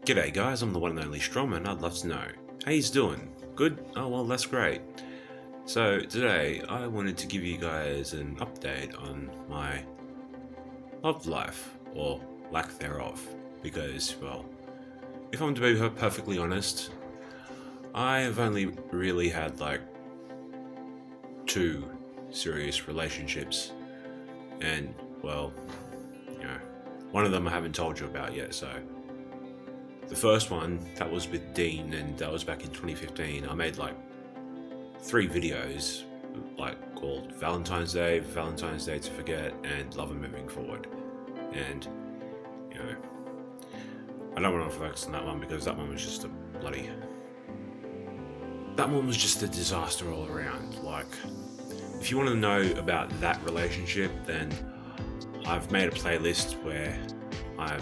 G'day guys, I'm the one and only Strawman. I'd love to know, how you doing? Good? Oh well, that's great. So today I wanted to give you guys an update on my love life, or lack thereof, because, well, if I'm to be perfectly honest, I have only really had like 2 serious relationships, and well, one of them I haven't told you about yet, so the first one, that was with Dean, and that was back in 2015. I made like 3 videos, like called Valentine's Day to Forget, and Love and Moving Forward. And, I don't want to focus on that one because that one was just a disaster all around. Like, if you want to know about that relationship, then I've made a playlist where I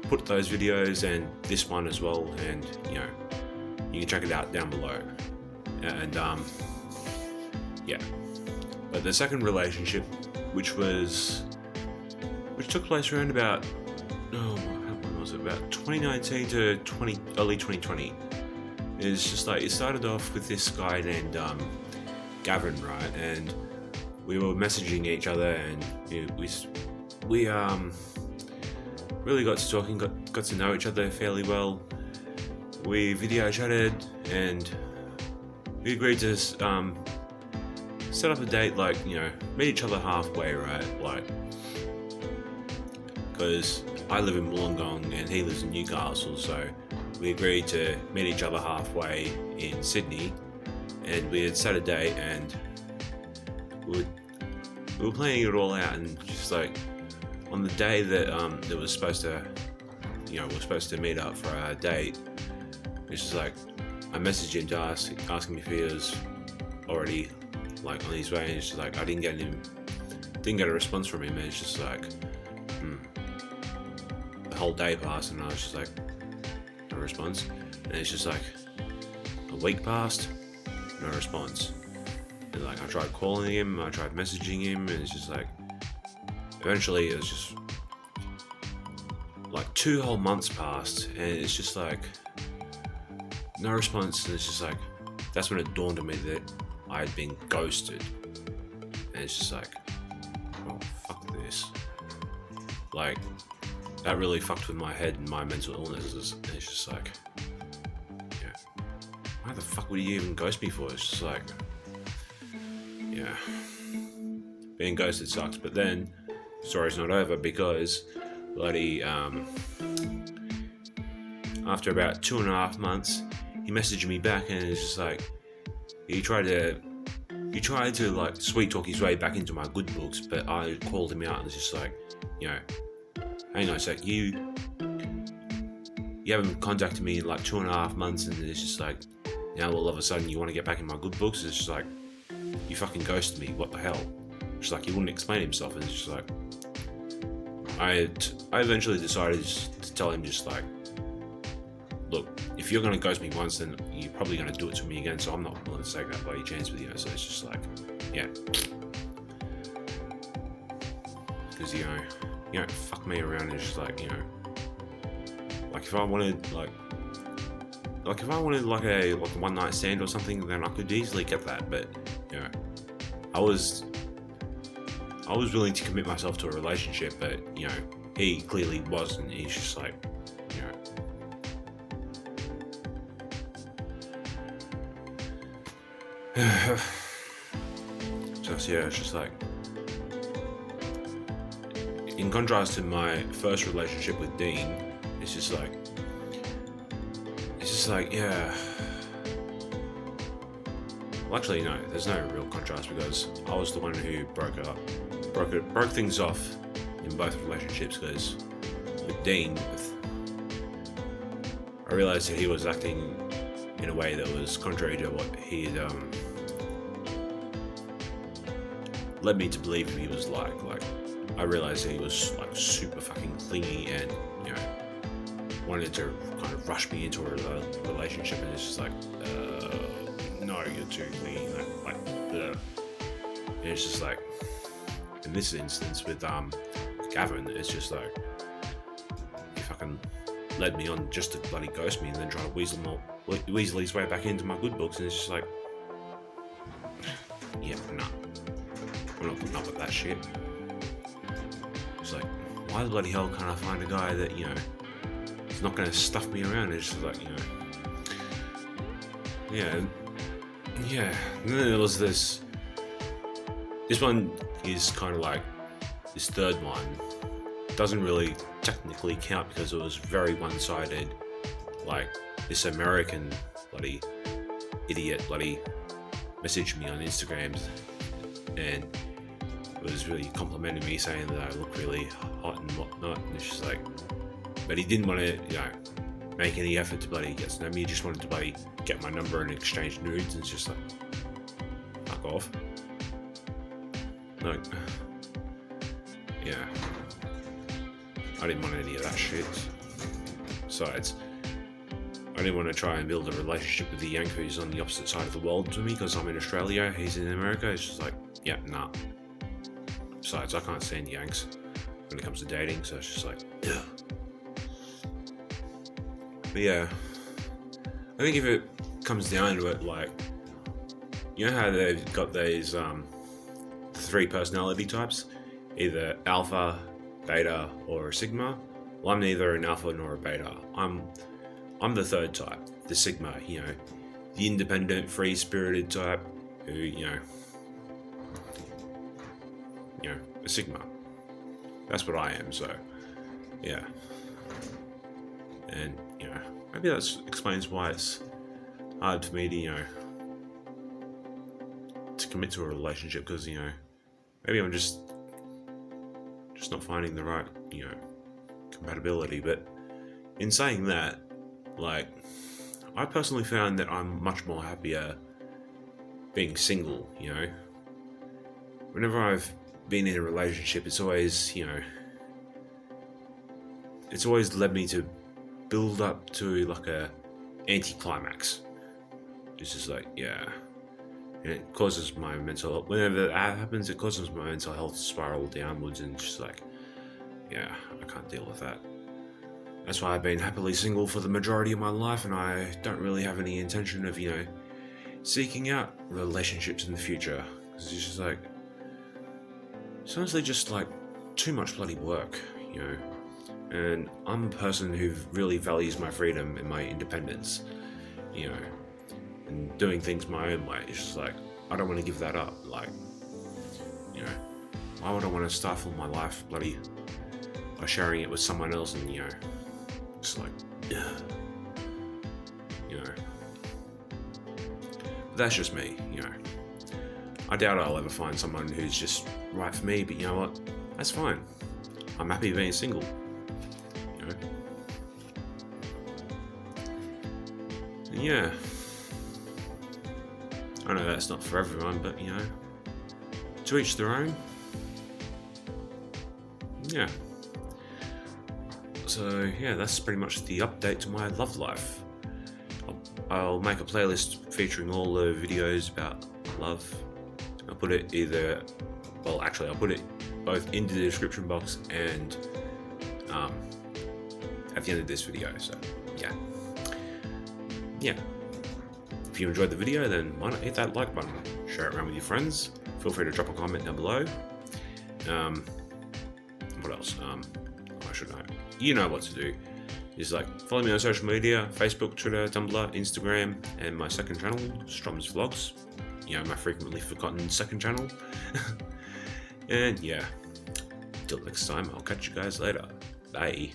put those videos and this one as well, and you can check it out down below. And but the second relationship, which took place around about when was it, about 2019 to early 2020, is just like, it started off with this guy named Gavin, right? And we were messaging each other, and we really got to talking, got to know each other fairly well. We video chatted, and we agreed to set up a date, like, meet each other halfway, right? Like, because I live in Wollongong and he lives in Newcastle, so we agreed to meet each other halfway in Sydney, and we had set a date, and we were planning it all out, and just like, on the day that that was supposed to, we're supposed to meet up for our date, it's just like, I messaged him to asking if he was already like on his way, and it's just like, I didn't get a response from him, and it's just like, the whole day passed, and I was just like, no response, and it's just like, a week passed, no response, and like, I tried calling him, I tried messaging him, and it's just like, eventually it was just like 2 whole months passed, and it's just like, no response, and it's just like, that's when it dawned on me that I had been ghosted, and it's just like, oh fuck this, like, that really fucked with my head and my mental illnesses, and it's just like, why the fuck would you even ghost me for? It's just like, being ghosted sucks. But then story's not over, because bloody after about 2.5 months, he messaged me back, and it's just like, he tried to like sweet talk his way back into my good books, but I called him out, and it's just like, hang on a sec, you haven't contacted me in like 2.5 months, and it's just like, now all of a sudden you want to get back in my good books. It's just like, you fucking ghosted me, what the hell? Just like, he wouldn't explain himself, and it's just like, I eventually decided to tell him, just like, look, if you're going to ghost me once, then you're probably going to do it to me again, so I'm not willing to take that bloody chance with you. So it's just like, because fuck me around, and it's just like, like, if I wanted like a one night stand or something, then I could easily get that, but I was willing to commit myself to a relationship, but he clearly wasn't. He's just like, it's just like, in contrast to my first relationship with Dean, it's just like, well, actually, no, there's no real contrast, because I was the one who broke things off in both relationships, because with Dean, I realized that he was acting in a way that was contrary to what he had led me to believe he was like. Like, I realized that he was like super fucking clingy, and wanted to kind of rush me into a relationship, and it's just like, no, you're too clingy, like, and it's just like, in this instance with Gavin, it's just like, led me on just to bloody ghost me and then try to weasel his way back into my good books, and it's just like, yeah, nah, I'm not putting up with that shit. It's like, why the bloody hell can't I find a guy that, you know, is not going to stuff me around? It's just like, you know, yeah. And then there was this one is kind of like, this third one doesn't really technically count because it was very one-sided. Like, this American bloody idiot bloody messaged me on Instagram and was really complimenting me, saying that I look really hot and whatnot, and it's just like, but he didn't want to, you know, make any effort to bloody get to know me. He just wanted to bloody get my number and exchange nudes, and it's just like, fuck off. Like, yeah, I didn't want any of that shit. Besides, I didn't want to try and build a relationship with the Yank who's on the opposite side of the world to me, because I'm in Australia, he's in America. It's just like, yeah, nah. Besides, I can't stand Yanks when it comes to dating, so it's just like, ugh. But yeah, I think if it comes down to it, like, you know how they've got these 3 personality types, either alpha, beta, or a sigma? Well, I'm neither an alpha nor a beta. I'm the third type, the sigma, you know, the independent, free-spirited type who, you know, a sigma. That's what I am, so, yeah. And, you know, maybe that explains why it's hard for me to, you know, to commit to a relationship, because, you know, maybe I'm just not finding the right, you know, compatibility. But in saying that, like, I personally found that I'm much more happier being single, you know. Whenever I've been in a relationship, it's always, you know, it's always led me to build up to like a anticlimax. It's just like, yeah. And it causes my mental health, whenever that happens, it causes my mental health to spiral downwards, and just like, yeah, I can't deal with that. That's why I've been happily single for the majority of my life, and I don't really have any intention of, you know, seeking out relationships in the future. Because it's just like, it's honestly just like too much bloody work, you know. And I'm a person who really values my freedom and my independence, you know, and doing things my own way. It's just like, I don't want to give that up. Like, you know, why would I want to stifle my life bloody by sharing it with someone else? And, you know, it's like, yeah, you know. But that's just me, you know. I doubt I'll ever find someone who's just right for me, but you know what? That's fine. I'm happy being single, you know. And yeah. I know that's not for everyone, but, you know, to each their own. Yeah. So, yeah, that's pretty much the update to my love life. I'll make a playlist featuring all the videos about love. I'll put it either, well, actually, I'll put it both into the description box and at the end of this video. So, yeah. Yeah. If you enjoyed the video, then why not hit that like button, share it around with your friends, feel free to drop a comment down below. What else? I should know. You know what to do. Just like follow me on social media, Facebook, Twitter, Tumblr, Instagram, and my second channel, Strom's Vlogs. You know, my frequently forgotten second channel. And yeah, till next time, I'll catch you guys later. Bye.